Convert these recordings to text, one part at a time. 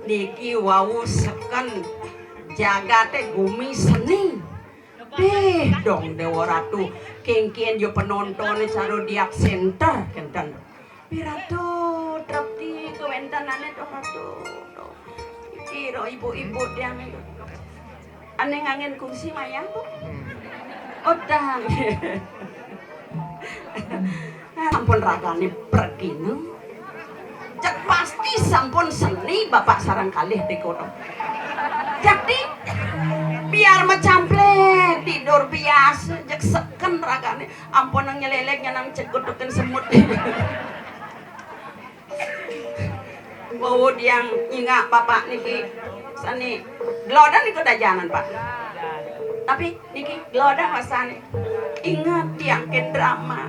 niki wau seken jagate gumi seni. Dong Dewa Ratu kengkian yo penonton caro diak center kenten. Piratu trepti kewentanane to Ratu. Iki ro ibu-ibu yang ane ngangen kursi mayang bu. Odang. Sampun ragane pergi no. Cek pasti sampun seni bapak sarang kalih di kono. Jadi biar macamplek tidur biasa jek seken ragane ampun nang nyelelek nang cegutukeun semut. Wow diang ingat bapak niki sani glodan niku dajanan pak. Tapi niki glodan masane ingat tiang ke drama.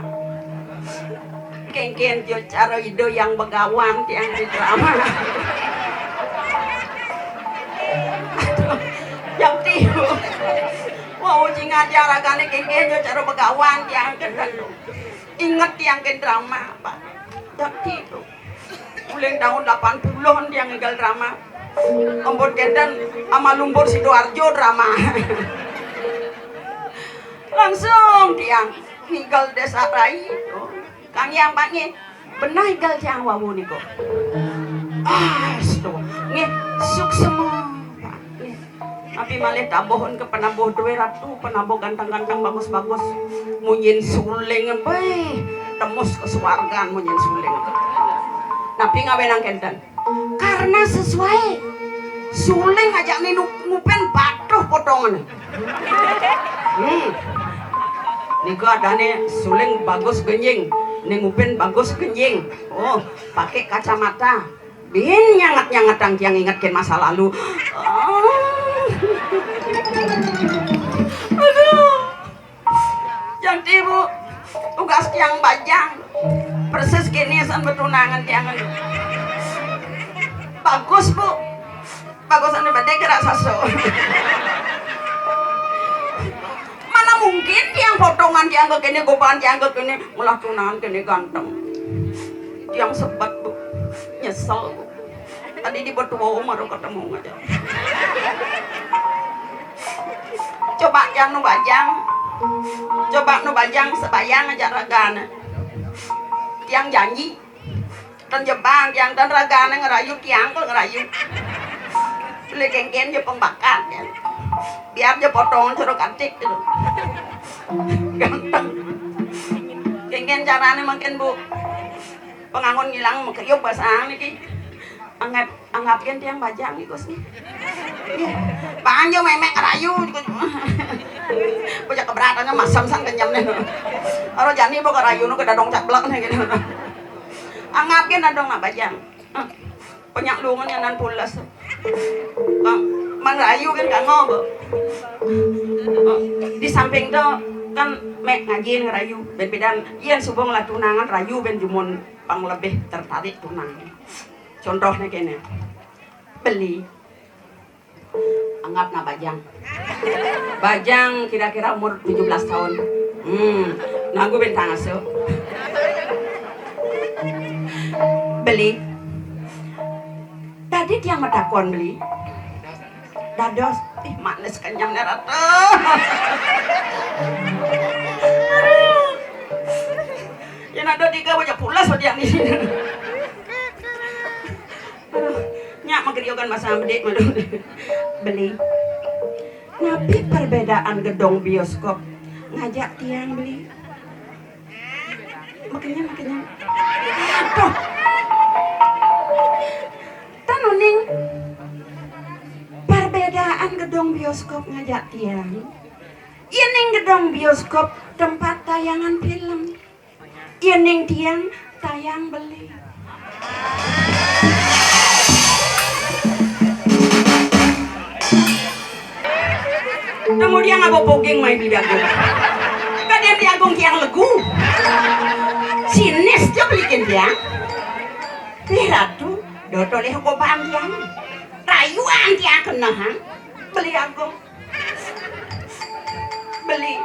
Kengken jo cara ido yang begawan tiang di drama. Yang tihu wow jinga jaragane kengken jo cara begawan tiang ke inget tiang ke drama pak. Yang tihu Uleng tahun 80-an dia ngegal drama. Ombon kendan ama lumpur Sidoarjo drama. Langsung dia ngegal desa rai. Kang yang paknya benah ngegal tiang wawu niko. Astu nge suk semua. Tapi malah tabohon ke penabuh duwe Ratu, penabuh gantang-gantang bagus-bagus. Munyin suling bae. Tembus ke suargan munyin suling. Napi ngawenang kenten karena sesuai suling ngajak nih ngupen batuh potongan. Niku adane suling bagus genjing, nih ngupen bagus genjing. Oh, pakai kacamata. Bin nyangat-nyangat yang ingatkan masa lalu. Aduh. Yang tiru tugas tiang bajang. Persis kinisan betunangan tiang bagus bu bagusan badai gerak saso. Mana mungkin tiang potongan tiang ke kini gopan tiang ke kini mulah tunangan kini ganteng tiang sebat bu nyesel bu tadi di bertua baru ketemu aja. Coba yang nu bajang sebayang aja ragana tiang janji dan Jepang tiang dan ragane ngerayu tiang kok ngerayu beli kengken je pembakar ya. Biar je potongan suruh katik gitu ganteng kengken carane makin bu pengangon ngilang mau kriuk basang niki anggapkan tiang bajang nih Gus nih banyak memek ngerayu punya keberatannya masam sang kenyam nih kalau jani mau ngerayu nu kedadong cablak nih gitu anggapkan adong bajang penyak lungan yang nan pulas merayu kan gak ngobrol di samping tuh kan mek ngaji ngerayu ben bedan iyan subong lah tunangan rayu ben jumun pang lebih tertarik tunangan contohnya kene beli anggap na bajang kira-kira umur 17 tahun nah gue bentang asuh beli tadi dia medakon beli dados manis kenyang Ratu. Ya nado tiga banyak pulas dia di sini. Nyak mageriokan masa bedek malu beli. Napi perbedaan gedong bioskop ngajak tiang beli. Makanya. Tuh. Tanuning perbedaan gedong bioskop ngajak tiang. Ini gedong bioskop tempat tayangan film. Ini tiang tayang beli. Kemudian apa pogeng main di dagu. Kadang diagung tiang legu. Sinis dia belikin tiang. Ratu, dotoleh kopaan tiang. Rayuan tiang kena beli agung. Beli.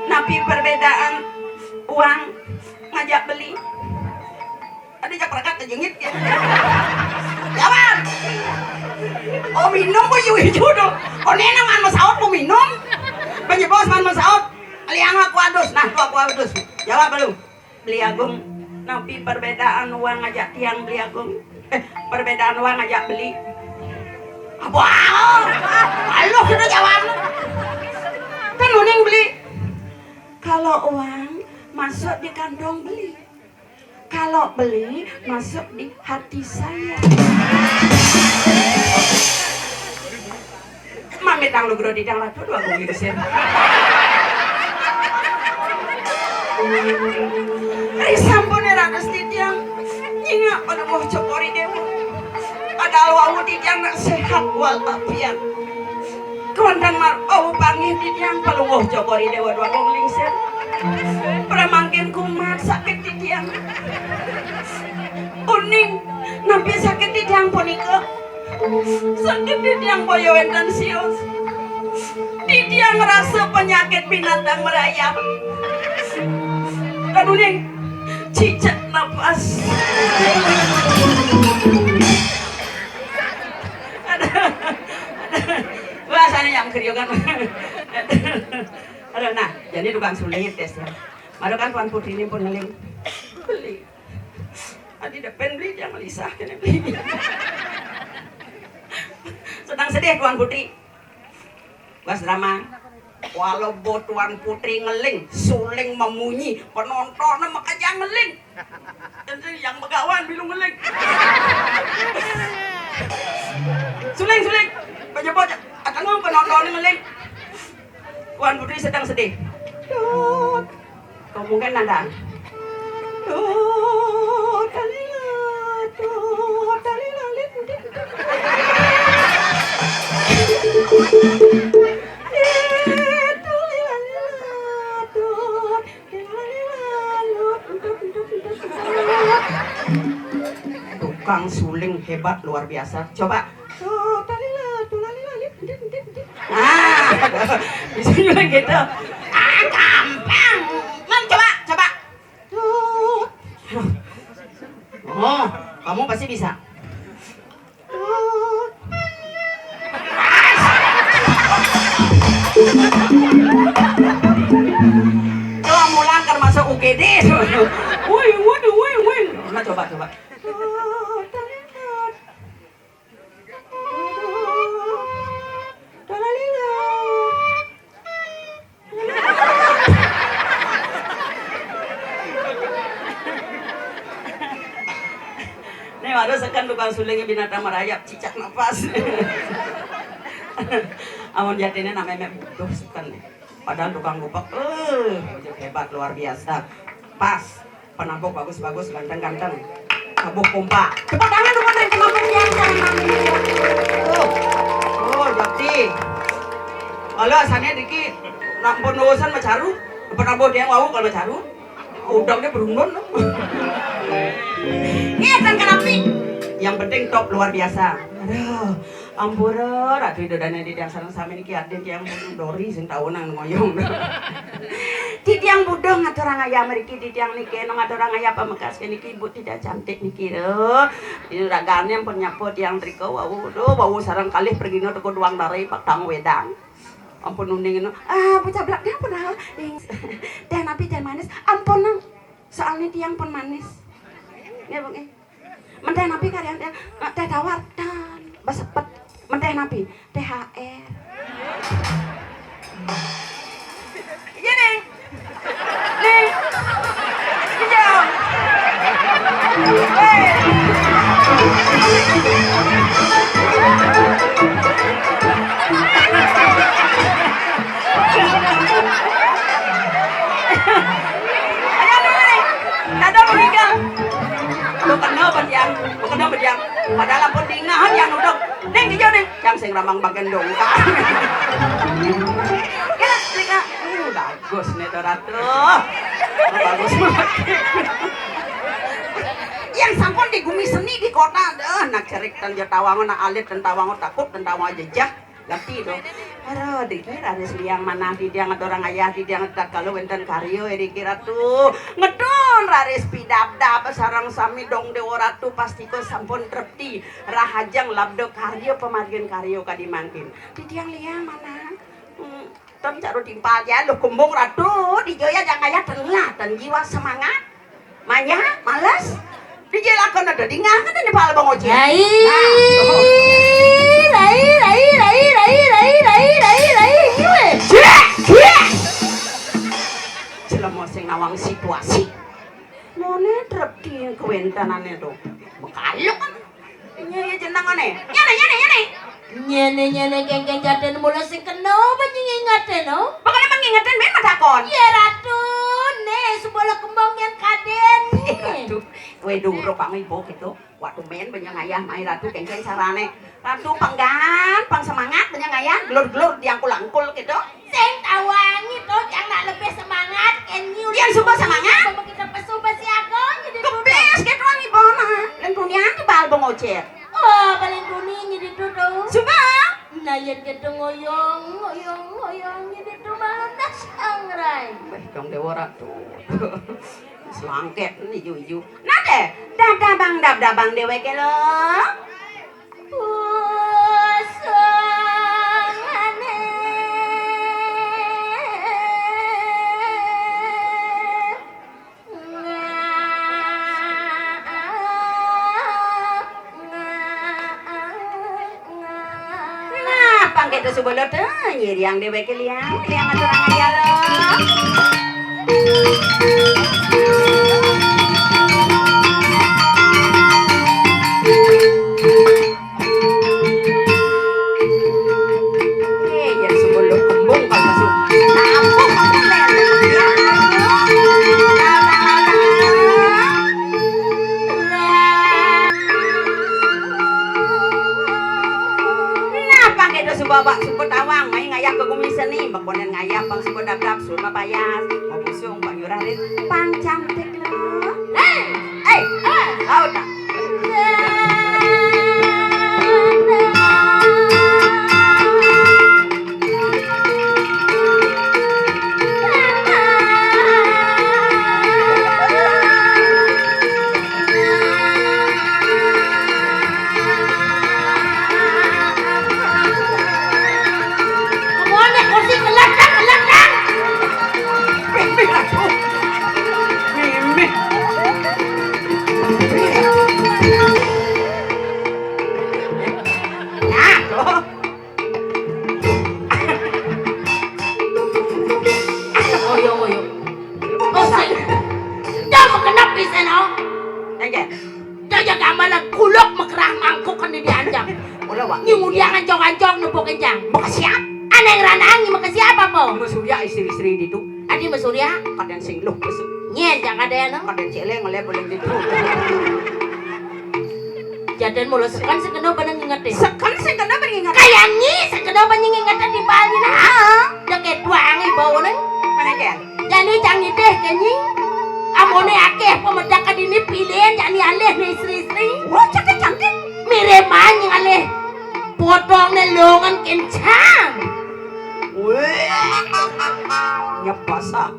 Napi perbedaan uang ngajak beli. Ada jak rakat jengit ya. Jawab. Oh minum po yung ijo do. O nena man masaot po minum. Penyebos man masaot. Aliang aku adus. Nah tu aku adus. Jawab belum? Beli agung. Napi perbedaan uang ngajak tiang beli agung. Perbedaan uang ngajak beli. Apa? Halo sudah jawab. Kan uning beli. Kalau uang masuk di kantong beli. Kalau beli masuk di hati saya. Mami tang lu grodi tang latu dua gue giresin. Risampun era pasti tiang nyinga pada mau cokori dewa. Ada awu di tiang sehat walafiat. Kuandang mar panggil di tiang palungoh cokori dewa dua gue lingser. Pramangkin kumat sakit di tiang. Uning nampi sakit di tiang ponika. Sakit di tiang boyowen dan sios. Di tiang rasa penyakit binatang merayap. Dan uning cicak nafas. Bahasanya yang keriokan. Aduh, nah, jadi tukang suling tes ya. Madu kan Tuan Putri ini pun ngeling beli. Adi depan beli jangan lisah kena beli. Sedang sedih Tuan Putri. Bas drama. Walau buat Tuan Putri ngeling, suling memunyi, penonton makanya ngeling. Jadi yang begawan bilang ngeling. Suling. Banyak akan ngomong penonton ngeling. Tuan Putri sedang sedih. Dut, kau mungkin nada. Dut, dalila, tukang suling hebat luar biasa. Coba. Bisa juga gitu. Gampang. Coba. Oh, kamu pasti bisa. Coba mulang kan masuk UGD. Woi. Nah, coba. Waduh sekan tukang sulingnya binatang merayap cicak nafas. Amun jadinya namanya butuh sekan. Padahal tukang gupak, hebat luar biasa. Pas, penampuk bagus, ganteng. Kabuk pompa. Tepuk tangan dulu dari kemampuan yang sama. Jakti. Kalau asalnya dikit, nampun urusan macaru, penampuk dia wau kalau macaru, udangnya berumbun. Kan kenapa? Yang penting top luar biasa. Aduh, ampura, ratu itu dan di yang sarang sama ini kiatin yang dori sing tahunan ngoyong. Di tiang budong ngatur orang ayam meriki di tiang niki, ngatur orang ayam pamekas niki ibu tidak cantik niki loh. Di ragannya penyapu tiang triko, wow sarang kali pergi no toko duang dari pak tang wedang. Ampun uning bocah blaknya pun hal. Teh napi teh manis, ampun nang. Soalnya tiang pun manis. Ya bang menteh napi karyan teh tawar dan basepet menteh napi THR iya nih hijau ayo nih ada meninggal Bukan berjam. Padahal pun dingahan yang udok. Neng hijau neng. Yang sing ramang bagian dongka. Kira. Bagus nih Ratu. Bagus banget. Yang sampun di Gumi Seni di kota nak cerik dan jatawangon nak alit dan tawangon takut dan tawangon jejak. Ganti dong. Aduh, dikira ada yang mana di dia orang ayah di dia ngetak kalau wenten karyo dikira tuh ngedor Mun raris pidabda sareng sami dong Dewa Ratu pastiko sampun trepti rahajang labdo karyo pemargin karyo kadimangkin. Di tiang liang mana? Ton caro timpal ya lu kumbung Ratu di joya jangan ya tenlah dan jiwa semangat. Manya malas. Di jelakon ada dingah kan di pal Bang Oji. Rai. Jelema sing nawang situasi. Mone trepti kewentanane to. Bekaluk kan. Nya jenengane. Nyene geng jaden mula sing kena panjing ngaten no. Bakal pangingaten men madakon. Ya Ratu, ne sebelah kembang yang kaden. Aduh, kowe duruk Pak Ibu gitu. Waktu men banyak ayah mai Ratu geng-geng sarane. Ratu panggan, pang semangat banyak ayah, glur-glur diangkul-angkul gitu. Sing tawangi to yang nak lebih semangat ken nyu. Yang suka semangat. Bapak kita pesu basi aku jadi kebes gitu wangi bona. Lan dunian di bal Bang Ojet. Oh, paling kuning jadi duduk. Coba. Nah, yang gitu ngoyong jadi duduk banget sangrai. Dong Dewa Ratu. Selangket nih ijo-ijo. Nah deh, dabang dewe ke lo. Pangkito subolot nyiriang dewe ke liang aturang aja lo. Yang sebelum kembung kalau masuk tampung Bapak suku tawang main ngayak ke gumisan nih bakonen ngayak bang suku dap sulma payas mau busung bang yurarit pang cantik lo tahu tak istri-istri itu adi Surya kadang sing luh nyen jangan ada no kadang celeng boleh gitu jaden mulo sekan sekeno baneng ngingate sekan sekeno baneng ngingate kayangi sekeno baneng ngingate di Bali nah deket wangi bau neng mana kan jadi jangan deh kenying amone akeh pemedak kadini pilihan jadi aleh nih istri-istri wah cantik mirip anjing aleh potong nelongan kencang nyepasa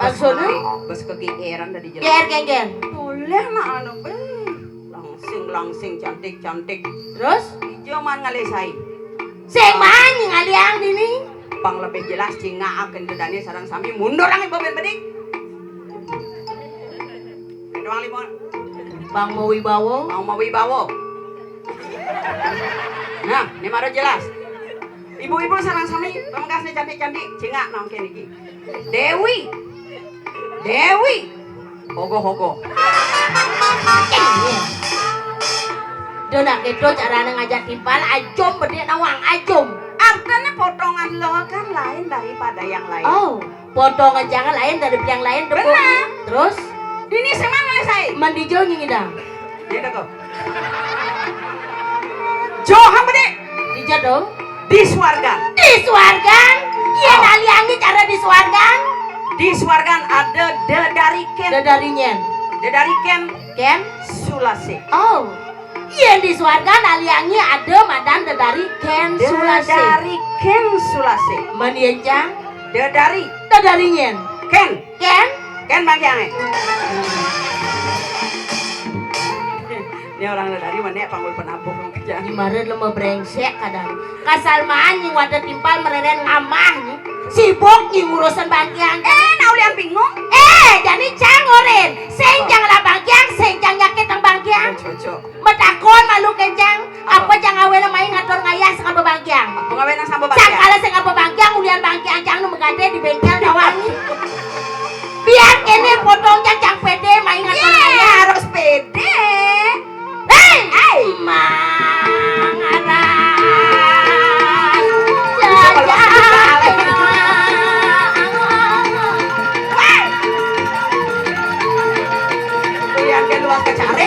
asone bas kegigeran dari jalan ger boleh nak anu langsing cantik terus ijo man ngalesai sing man ngaliang dini pang lebih jelas cinga akan dedane sarang sami mundur angin baben bedik doang limon bang mau wibawo nah ini maro jelas ibu-ibu sarang sami pamengkasne cantik-cantik cingak naon kene iki Dewi hogo dona kedo carane ngajak timpal ajom bede nawang ajom artinya potongan lo kan lain daripada yang lain oh potongan jangan lain dari yang lain benar terus ini seman oleh saya mandi jauh nyingidang ya kok Johan bede dijadong Diswargan. Iya naliangi cara diswargan. Diswargan ada dedariken. Dedariken Sulase. Oh. Iya diswargan naliangi ada madan dedariken Sulase. Dedariken Sulase. Manienjang dedari. Dedarinyen. Ken Kan bagian ini orang dari mana panggul penabuh kerja. Gimana lo mau brengsek kadang. Kasalmaan yang wadah timpal mereren ngamah nih. Sibuk nih urusan bagian. Naulian bingung. Jadi cangorin. Senjang lah bagian, senjang nyakit ang bagian. Cocok. Matakon malu kenjang. Apa jang awe na may ngator ngayas sa kababagyang. Apa ngawe nang sambo bagian? Sakala sa kababagyang ulian bagian jang no magade di bengkel nawangi. Biar kene potong jang pede may ngator ngayas. Harus pede. Hey, mangaran. Jajah. Yang ke luar kecari.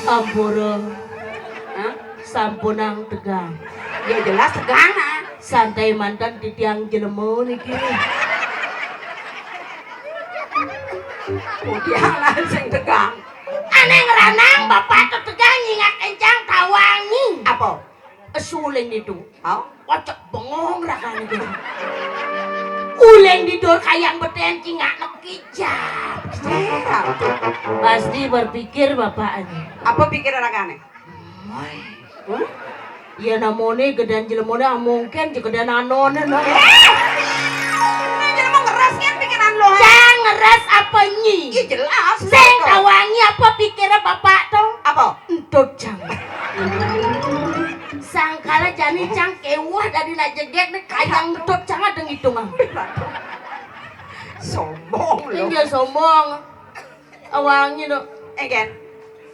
Ampura. Sampunang tegang. Ya jelas tegang. Santai mantan di tiang jelemu niki. Tiang lah sing tegang. Aneh ngeranang bapak tuh tegang nyingak kencang tawangi. Apa? Suling itu. Oh? Kocok bengong rakan itu. Uleng di dor kayang beten cingak nekijap. Pasti berpikir bapaknya. Apa pikir rakane? Ya namone gedan jelemone mungkin je gedan anone no. Jadi mau ngeras kan pikiran lo. Jangan ngeras apa nyi? Iya jelas. Sing tawangi apa pikirnya bapak tuh? Apa? Entut jang. Sangkala jani cang kewah dari nak jegek nih kayang entut cang ada ngitung ah. Sombong lo. Tinggal sombong. Awangi no. Egen.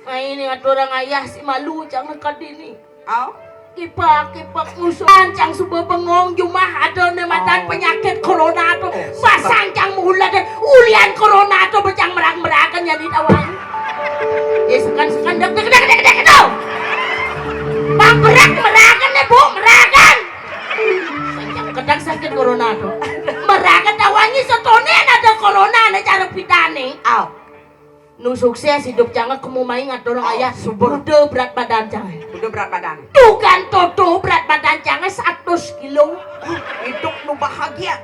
Main ini ngatur orang ayah si malu cang nekat ini. Oh? Kipak musuh cang subuh bengong jumah ada nematan penyakit corona tuh. Pasang cang mula dan ulian corona tuh bercang merang-merakan jadi awangi. Ya sekan dek itu. Bang berak merakan nih bu, merakan. Sanjang kedang sakit corona tuh. Merakan tawangi setonen ada corona nih cara pitane. Aw. Nu sukses hidup jangan kemumai ngatur ayah subur. Udah berat badan jangan. Udah berat badan. Tuh kan toto berat badan jangan 100 kilo. Hidup nu bahagia.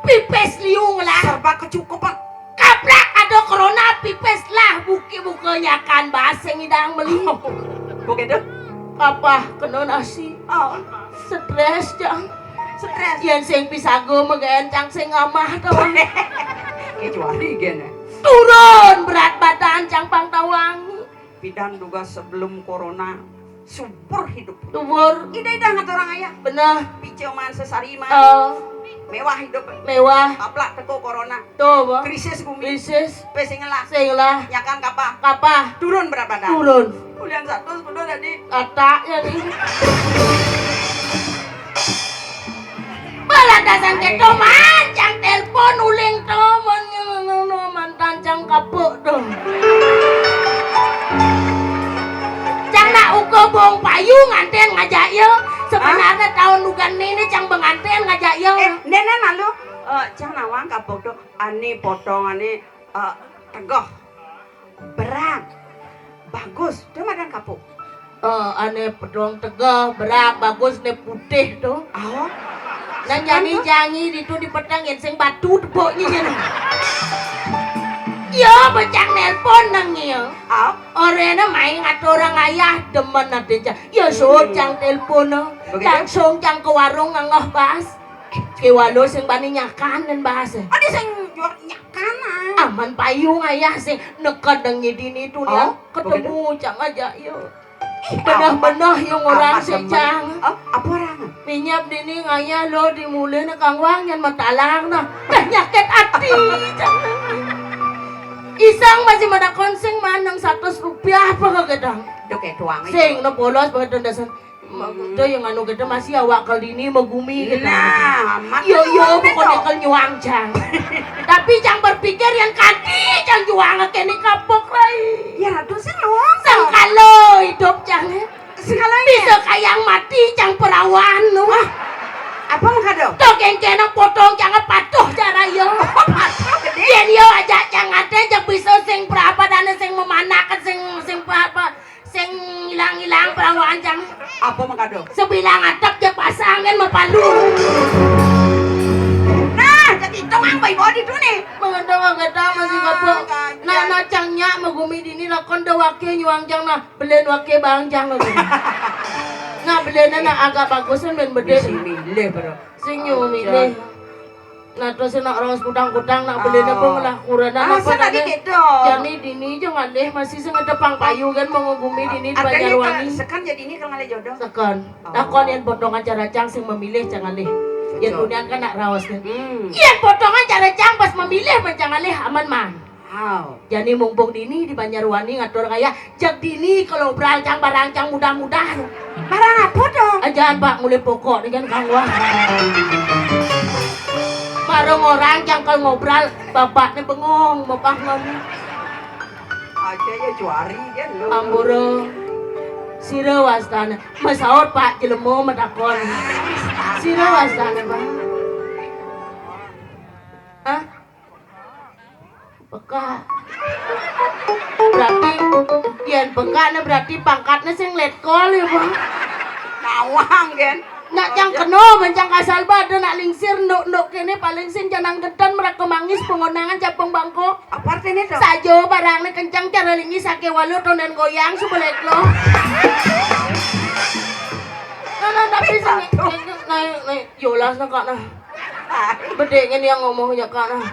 Pipes liung lah. Serba kecukupan. Kaplak ada corona pipes lah. Buki-bukinya kan baseng idang beli. Begitu? Apa kena nasi? Oh. Stres jang. Stres. Yang sing pisago magaen cang sing ngamah tau. Kecuali gini. Turun berat badan cang pang tawangi. Bidan juga sebelum corona subur hidup. Tubur. Ida ngat orang ayah. Benar. Piceman sesariman. Mewah hidup. Mewah. Kaplak teko corona. Tuh bang. Krisis bumi. Krisis. Pesingelah. Singlah. Nyakan kapah. Kapah. Turun berat badan. Turun. Ulian 100 kudu tadi. Ataknya nih. Baladasan keto mancang telepon uling temen mantan cang kapuk dong. Cang nak uga bong payu nganten ngajak yo. Sebenarnya tahun lugan ini cang benganten ngajak yo. Nenek lalu cang nawang kapuk tuh ane potongane tegoh. Berat. Bagus. Tuh makan kapuk. Ane pedong tegah berak bagus ne putih tuh. Oh. Dan jangi itu dipetangin sing batu tepoknya jen. Yo becang nelpon nang yo. Oh. Orangnya main ngatur orang ayah demen nanti cang. Yo cang telepon no. Langsung cang ke warung ngangah bahas. Ke walu sing bani nyakan dan bahas. Ada sing jual nyakan Aman payung ayah sing nekat dengi dini tuh ya. Ketemu cang aja yo. Benah-benah yung orang si cang. Apa orang? Minyap dini ngaya lo dimulai na kangwang yan matalang na. Nyakit hati cang. Isang masih mana konseng manang 100 rupiah apa kagedang. Dok tuang. Sing na polos bagay dandasan. Ito yang anu kita masih awak kali ini megumi kita. Nah, Yo pokoknya kal nyuang jang. Tapi jang berpikir yang kaki jang juang kene kapok rai. Ya ratu seneng. Sang kalau hidup jang Sekalanya. bisa kayang mati jang perawan nu. Apa mengkado? Tuh kengkena potong jangan patuh cara yo. Patuh gede. Yen yo aja jangan teh jang bisa sing berapa dan sing memanakan sing apa sing hilang-hilang perawan jang. Apa mengkado? Sebilang atap je pasangan mapalu. Nah, jadi itu ang bayi body tuh nih. Mengada masih kapok. Nah cangnya magumi dini lakon da wake nyuang jang nah belen wake bang jang lagi. Nah belen na agak bagusan ben bede. Milih bro. Sing milih. Nah terus nak ros kutang-kutang nak belen apa malah kurana Masa tadi gitu? Jani dini jangan deh masih sing ngedepang payu kan mengugumi dini di Banjarwangi. Sekan jadi ini kalau ngale jodoh. Tekan. Takon yang potongan cara cang sing memilih jangan leh. Yang dunian kan nak rawas kan. Yang potongan cara cang pas memilih jangan leh aman man. Jadi mumpung dini di Banjarwangi ngatur kayak jak dini kalau berancang barancang mudah-mudah. Barang apa dong? Ajaan Pak mulai pokok dengan Kang Wah. Bareng orang yang kalau ngobrol bapaknya bengong, bapak ngomong. Aja ya juari kan lo. Amburo sira wastana masaur Pak jelemo medakon. Sira wastana Pak. Hah? Peka. Berarti yen pekane berarti pangkatnya sing letkol ya Pak. Nawang kan. Nak yang keno mencang kasal badan nak lingsir ndok kene paling sing janang gedan mereka mangis pengonangan capeng bangko. Apa artinya tuh? Sajo barangnya kencang cara lingis sake walu tonden goyang sebelek lo. Nah tapi sing naik yolas nak nah. Bedengin yang ngomongnya kak nah.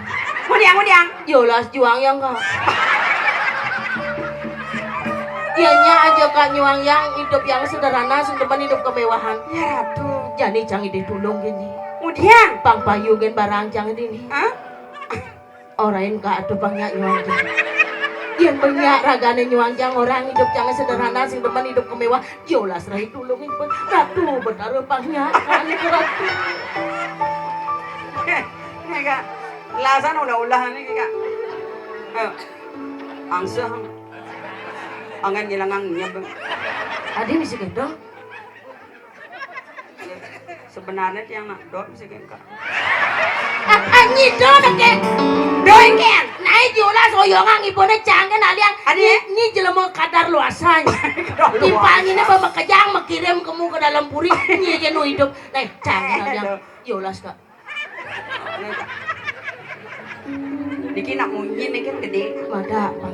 Mudiang. Yolas juang yang kak. Ianya aja kak nyuang yang hidup yang sederhana, sendeman hidup kemewahan. Ya tuh. Jadi jangan ditulung gini. Mudiang. Pang payu gen barang jangan ini. Hah? Orain kak atuh pangnya nyuang jang. Yang banyak ragane nyuang jang orang hidup jangan sederhana, sendeman hidup kemewah. Jolas rai tulungin pun ratu benar pangnya kali ke ratu. Nih kak. Lasan ulah-ulah nih kak. Angsa. Angan ngilangang nyab. Adi misi gitu. Sebenarnya yang nak dot misi kak. Anyi dong ke. Doing kan. Naik jolas oyongan ibune cangen aliang. Adi Ni jelema kadar luasanya. Timpanginnya bapak kejang mengirim kamu ke dalam puri. Ni jenuh hidup. Nah, cangen aliang. Jolas kak. Diki nak munyin ini kan gede.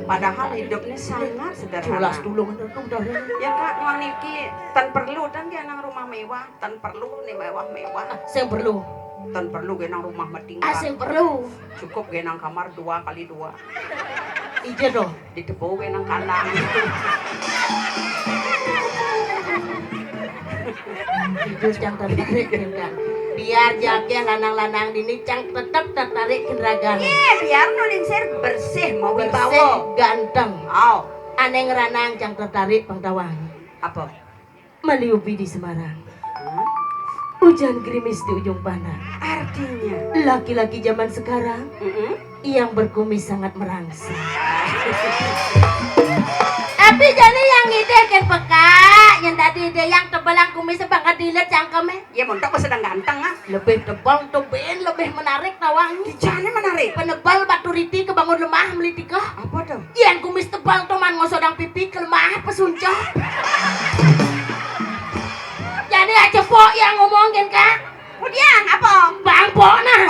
Padahal hidupnya sangat sederhana. Jolas tulung itu Ya kak, nuang niki tan perlu dan dia nang rumah mewah, tan perlu nih mewah. Sing perlu. Tan perlu ge nang rumah metingkat. Sing perlu. Cukup ge nang kamar 2x2. Ije dong. Ditebo ge nang kandang. Itu yang tertarik kan. Biar jaknya lanang-lanang dini cang tetap tertarik kenragan. Biar nulingsir bersih mau Bersih, dibawa. ganteng. Aneh ngeranang cang tertarik pangtawang. Apa? Meliupi di Semarang. Hujan gerimis di ujung pandang. Artinya Laki-laki zaman sekarang yang berkumis sangat merangsang. Tapi jadi yang ide kan peka, yang tadi ide yang tebalang kumis sebangkat dilihat cangkemnya. ya montok pas sedang ganteng ah. Lebih tebal, tebin, lebih menarik nawang. Dijane menarik. Penebal batu riti kebangun lemah melitikah. Apa tuh? Yang kumis tebal teman ngosodang pipi kelemah pesuncah. Jadi aja pok yang ngomongin kan. Kemudian apa? Bangpok nah.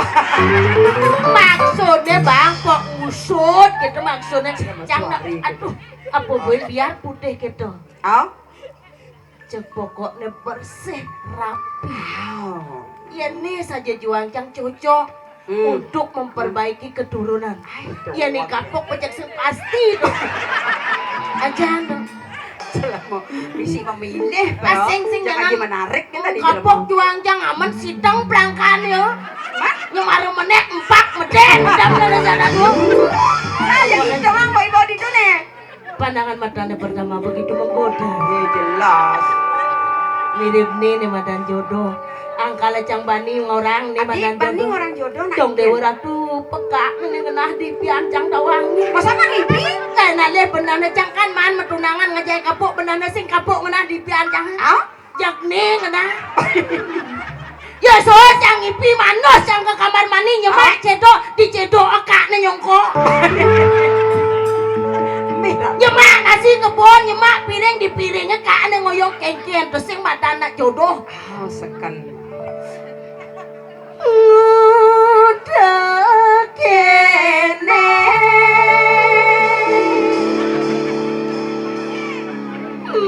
Maksudnya bangpok ngusut gitu maksudnya. Jangan aduh apa gue biar putih gitu. Cek pokoknya bersih rapi. Ini saja juang yang cocok untuk memperbaiki keturunan. Ya nih kapok pecek sing pasti dong. Aja dong. Selama misi memilih Sing jangan lagi menarik kita di kapok juang jang aman sitang pelangkan ya. Nyemaru menek empak meden udah bener sana dua. Jadi doang boy body tuh nih. Pandangan matanya pertama begitu menggoda. Jelas. mirip nih madan jodoh. Angkala cang bani orang nih madan Bani jodoh. orang jodoh nak. Dong Dewa Ratu peka nih kenah di pian cang tawangi. Masa nang ipi? Nah le benana cang kan man metunangan ngajai kapuk benana sing kapuk menah di pian cang. Jak nih kenah. Ya so cang ipi manos cang ke kamar mani nyemak cedok dicedok akak nih nyongko. Nyemak nasi kebon nyemak piring di piringnya kak nih ngoyong kengken terus sing mata anak jodoh. Oh sekan. Udah kene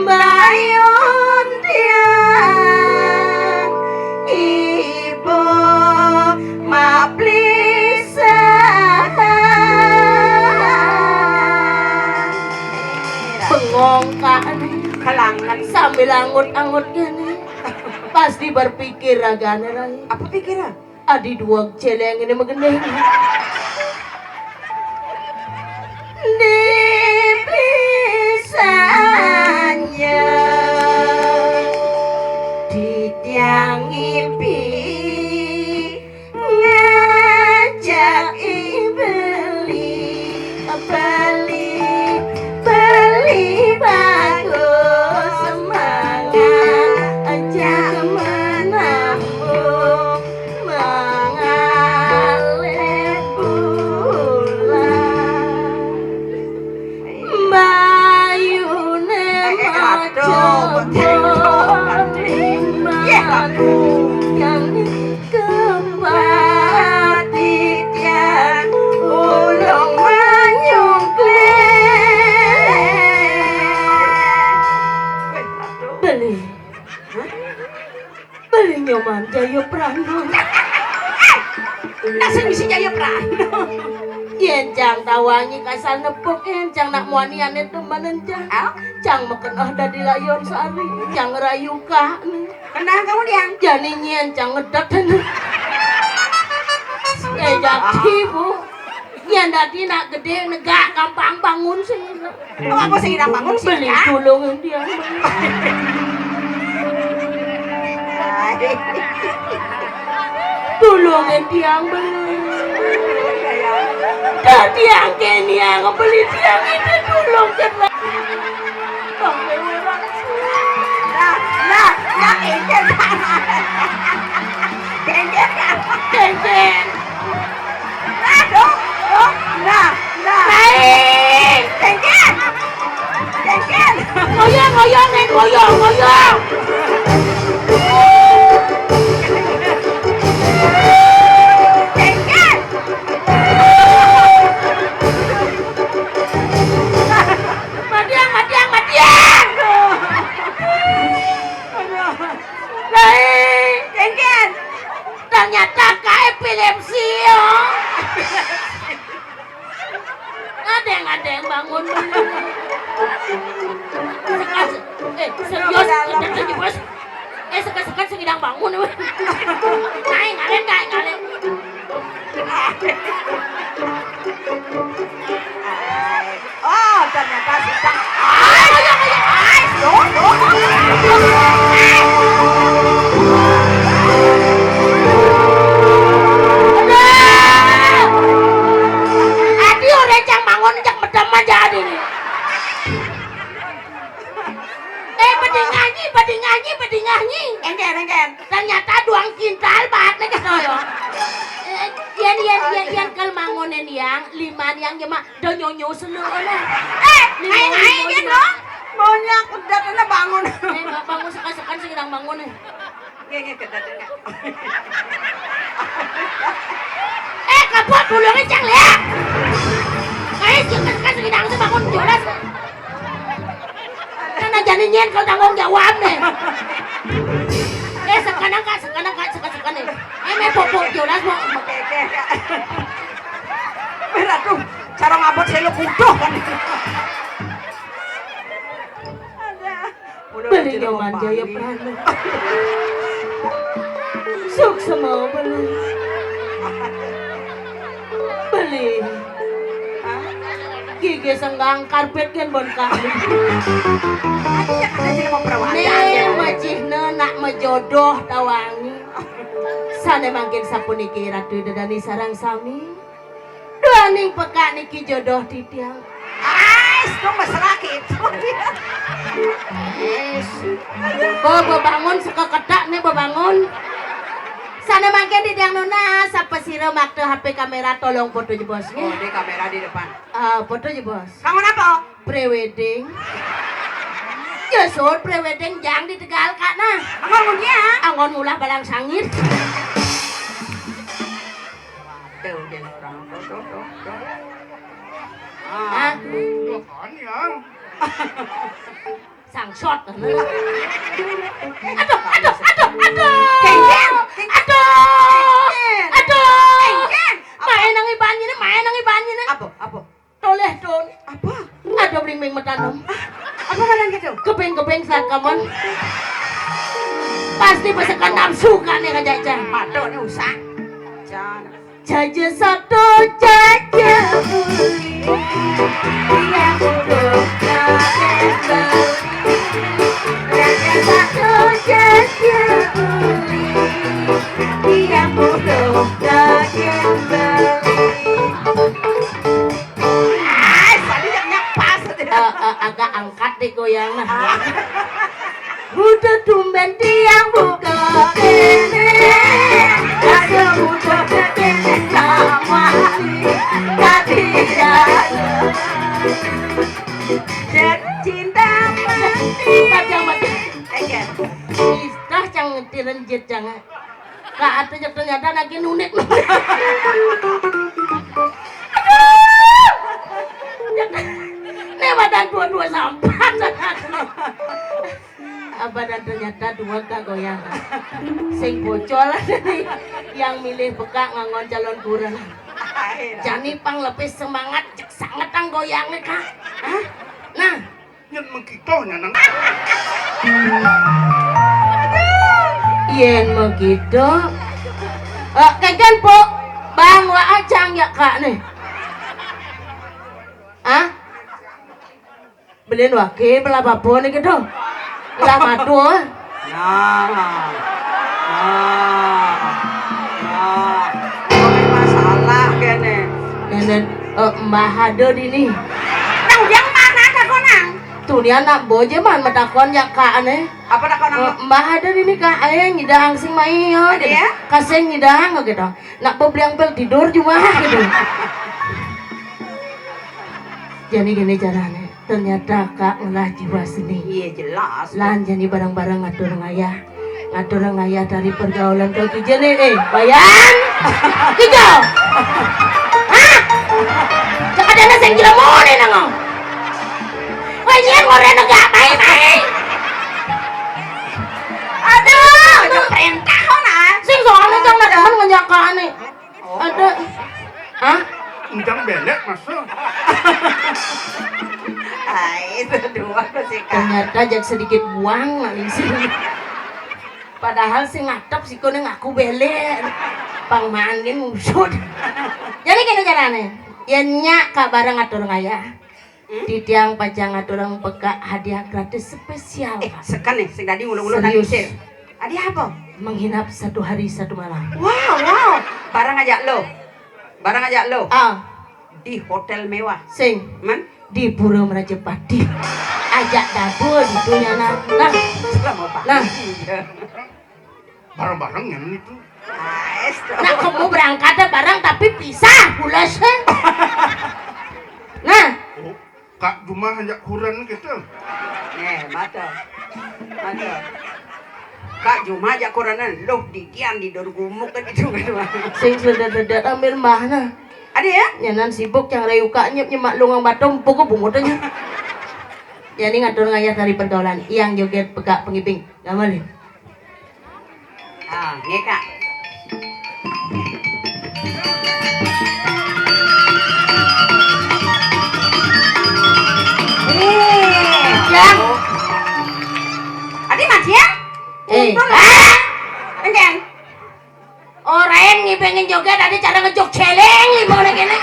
Bayon dia Ibu Maplisa Pengongkaan Kalangan. sambil angut-angut gini pasti berpikir ragane rai Apa pikiran? adi dua celeng ini mengenai Dibisanya di tiang ipi ngajak beli bagus semangat ajak menambung mengalir bulan bayune aduh, yang kepatian ulung manyungkle beli nyoman jaya prano Nasi misi jaya prano. Yencang tawangi kasal nepuk yencang nak muaniane temenan jang cang mekenah dadi layon sari cang rayuka Kenapa kamu diang? jani nyencang ngedat jadi bu yang dadi nak gede negak gampang bangun sih Oh, aku sih tidak bangun sih beli ya. tulungan dia tulungan tiang beli dadi angke niang beli tiang itu tulung cerai Nah, kengken. Kengken. Kengken Nah. baik Kengken. Kengken. ngoyong Kengken. matiang baik Kengken. ternyata kak epilepsi ya ngadeng bangun serius sekas segidang bangun naik ngalen Oh, ternyata sudah. Adi udah cang bangun cang medam aja adi nih. Bedi nganyi. Engken. Ternyata duang kintal banget nih kesoyo. Yan kal mangonen yang lima yang cuma do nyonyo seluruh lah. Aing gitu. Maunya udah kena bangun. Bangun sekan sedang bangun nih. Gege kedatang. Kapot bulungnya cang lihat. Sekan sedang bangun jelas. Karena jadi nyen kau tanggung jawab nih. Sekarang nih. Me popok jelas mau. Berat tuh, cara ngabot saya lu kuduh kan. Beli nyoman jaya prana. Suk semua beli. Gigi Ge senggang karpet kan bon kali. Aja kan aja mau perawan. Nih macihna nak mejodoh tawangi. Sana makin sapuniki ratu dadani sarang sami. Duaning peka niki jodoh titiang. Ais, kok masyarakat. Bangun suka kedak nih bangun. Sana makin di tiang nona sapa sira makte HP kamera tolong foto je bos. Oh, di kamera di depan. Foto je bos. Kamu apa? Prewedding. Ya sur prewedding jang di Tegal kak nah. Angon dia. Angon mulah balang sangit. Tuh, dia orang. Tuh. Ah, Apaan ya? sang shot. Aduh. Main nang ibannya nih. Apa? Toleh don. Apa? Aduh bling metanom. Apa kadang gitu? Kepeng sakaman. Pasti pasakan nafsu kan ya kajaja. Mato nih usah. Jangan. Jaja satu jaja beli. Dia bodoh jaja beli. Jaja satu jaja beli. Dia bodoh jaja beli. Tadi jangan pas. Agak angkat deh goyang lah. Udah tumben tiang buka ini. Ada udah ini sama tadi dan cinta mati. Kacang mati. Aja. Istah cang tirenjet jangan. Kak atunya ternyata lagi nunik. Nih badan dua sampah. Badan ternyata dua gak goyang. Sing bocor yang milih bekak ngangon calon kurang. Jani pang lebih semangat cek sangat ang goyangnya kak. Hah? Nah, Yan magkitonya nang yen begitu. Kagan po, bang wa acang ya kak nih. Hah? Beliin wake belah babon nih gitu. Belah madu. Nah. Ini masalah kene. Dan Mbah Hado ini. Nang yang mana kau nang? Tuh dia anak boje man matakon ya kak nih. Apa dah kau nang? Mbah Hado ini kak ayah ngidahang sing mayo. Ada ya? Kasih ngidahang gitu. Nak bebliang bel tidur cuma gitu. Jadi gini caranya. Ternyata kak ngolah jiwa seni. Iya jelas. Lan jadi barang-barang ngatur ngayah dari pergaulan kau kijen bayang kijo hah cak ada nasi gila mone nangong wajian ngore negak mai aduh Itu perintah kau nang. sing soalnya cang nak temen ngejakaan nih ada hah Undang belek masuk. Itu dua kau sih kak. ternyata jak sedikit buang maling sini. Padahal si ngatap si kone ngaku beler. Pang mangin musut. Jadi gini caranya. Yennya kak barang atur ngaya. Di tiang pajang aturang peka hadiah gratis spesial. Sekan nih, sing tadi ulu-ulu Serius. nangis. Adi apa? Menginap 1 hari 1 malam. Wow. Barang aja lo. Di hotel mewah. Sing Man? di Pura Merajepati. Ajak dapur di dunia nah. Selama apa? Nah. Barang-barang yang itu. Nah kamu berangkatnya bareng tapi pisah pulas. Nah. Oh, Kak Juma hanya kurang gitu. Mata. Kak Juma aja koranan lo dikian di dor gumuk kan itu kan. Sing sedat-sedat ambil mahna. Ada ya? Nyanan sibuk yang rayu kanyep nyemak lungang batom pokok bumutnya. Jadi ngatur ngayah dari pergaulan yang joget pegak pengiping. Gamal. Ngeka. Yang Adi mati ya? Enggak. Orang ngipengin joget ada cara ngejok celeng gimana gini.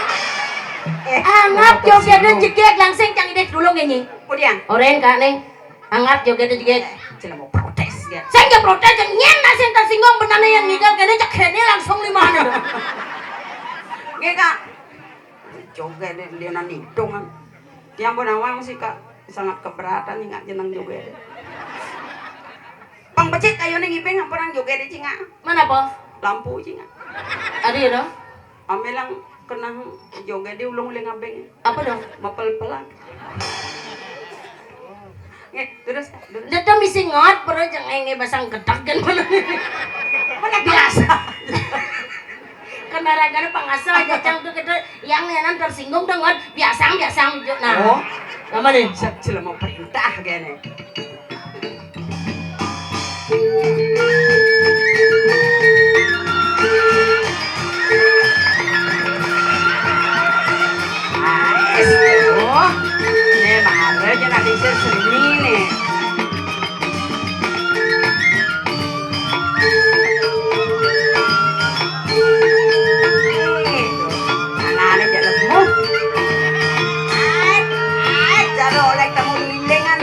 Anggap jogetnya jegek langsung cang idek dulu ngenyi. Kemudian, Oren kak nih. Anggap jogetnya jegek. cila mau protes ya. Saya nggak protes, cang nyen nasi tersinggung benarnya yang ngigal kene cak kene langsung di mana? Gak kak, joget dia nanti dongan. Yang awang sih kak sangat keberatan nih nggak jeneng joget. Pang becek kayu nih ngipeng apa joget di cinga. Mana po? Lampu cinga. Ada ya dong? Amelang kena joget di ulung uling abeng. Apa dong? Mapel pelan. Terus. Dada misi ngot, pero jangan nge basang ketak kan mana? Mana biasa. Kenaragan pangasa aja cang tuh kita yang nenan tersinggung dengan biasang nah. Oh. Apa nih? Cila mau perintah gini. Oh, ini mana aja nanti seni nih. Tangannya jalan mu. Jaro oleh temu lindengan.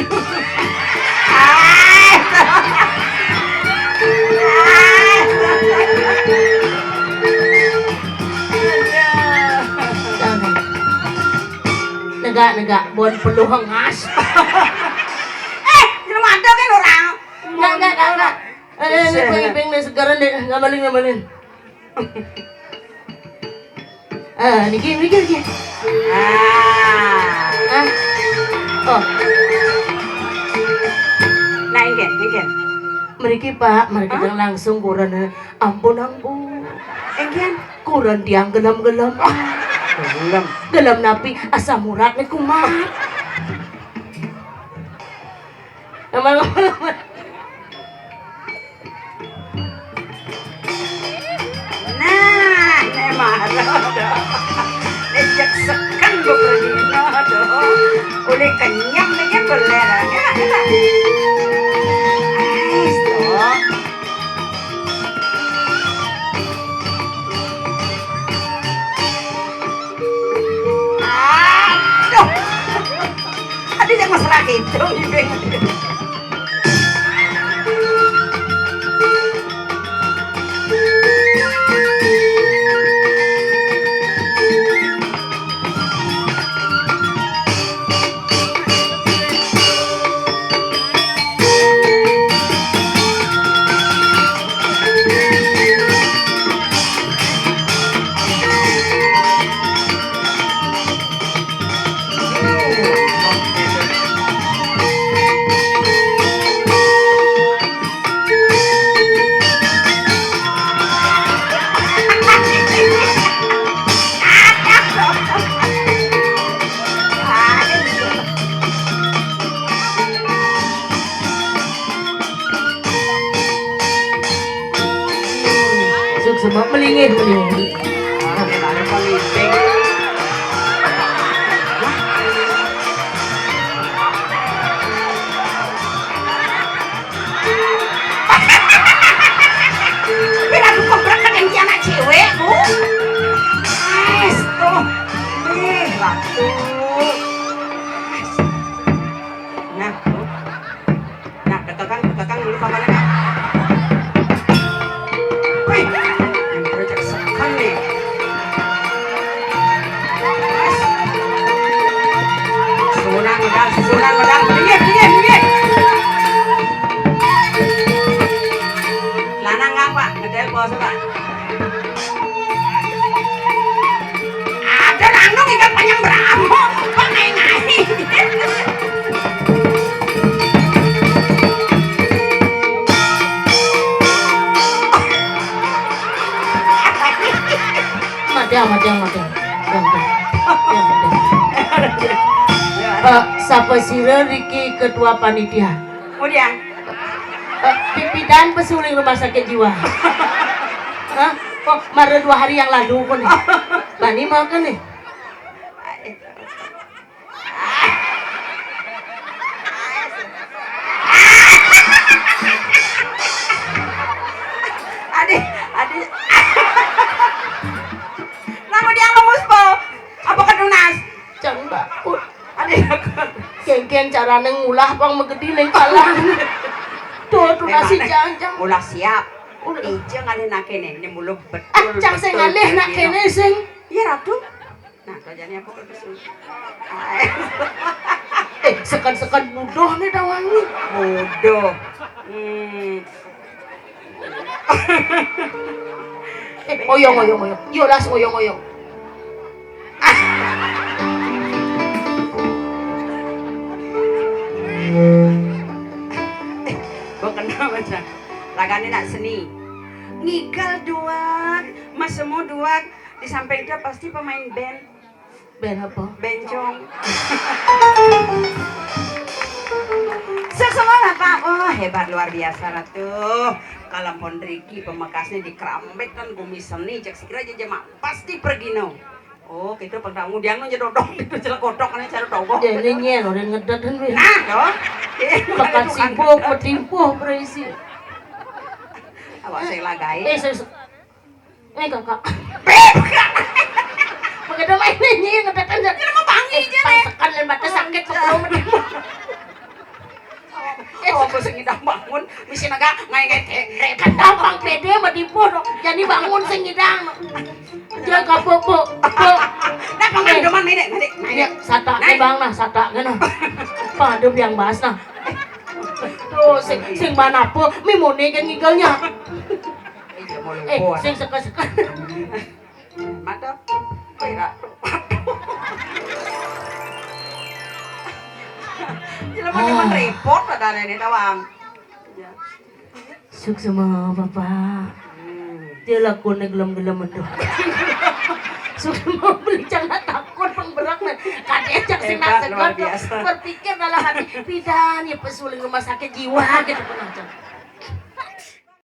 Negak bon penuh hengas. Ini mantap kan orang. Enggak. Ini nih sekarang deh, ngamalin. Niki. Oh, Nah, ingin. mereka pak, mereka langsung kuran. Ampun. Ingin. Kuran tiang gelam. Belum. Gelam napi asam urat nih kumat. Emang. Nah, ini marah dah. Ejak sekan beberapa dah. Oleh kenyang dengan belerang. Enak. Ais toh. Aduh. Ada yang masalah gitu. Semua melingin. Ada paling Bila aku komprakan yang dia anak cewek, Bu. Ais, tuh. Nih, waktu. Nah, tuh. Nah, kekekang dulu pamannya, Kak. Wih, yang project sekan nih. Susunan medang, dingin. Lanang ngapa? Ngedel bos, Pak. Ada lanang ikan panjang berapa? Kok ngai-ngai? Madang. Siapa sira Riki ketua panitia? Kemudian, Pipidan pesuling rumah sakit jiwa. Hah? Oh, mara 2 hari yang lalu pun. Bani mau kan nih? adik. Nama dia lemus po. Apa kedunas? Kengken carane ngulah pang megedi ning kalang. Tuh nasi jang. Ulah siap. Ulah. Ijo ngalih kene ini mulu betul. Cang sing ngalih nak kene sing. Iya ratu. Nah, kajane aku ke kesu. Sekan-sekan bodoh nih dawangi. Bodoh. Oyong. Yo las oyong. Gua kenal macam lagane nak seni. Ngigal duak, mas semua duak di samping dia pasti pemain band. Ben apa? Bencong. Seseorang Pak, oh hebat luar biasa Ratu. Kalau Pondriki pemakasnya di Kerambet kan gumisan nih, cek sekira aja jema pasti pergi no. Oh, kita pendamu dia nu jedodok itu celak kodok kan cara togok. Jadi nyen udah ngedet kan we. Nah, toh. Makan sibuk, metimpuh berisi. Awak saya lagai. Kakak. Begitu main ini ngedet kan. Ini mau pangi aja nih. Tekan dan mata sakit kok metimpuh. Oh, aku sengidang bangun, misi naga ngai Kan gampang pede metimpuh dong. Jadi bangun sengidang. Jaga po. Nah, pangan deman ini, Ya, sata ke bang nah, sata ke nah. Padem yang bahas nah. Tuh, sing mana po, mimone kan ngigalnya. Sing seka-seka. Mantap. Kira. Jelema memang repot pada ini tawang. Suk sama bapak. Dia lakukan gelem-gelem mendoh. Suka mau beli jangan takut pengberak nih. Kadang cak sing nasegot berpikir dalam hati bidan ya pesuling rumah sakit jiwa gitu penonton.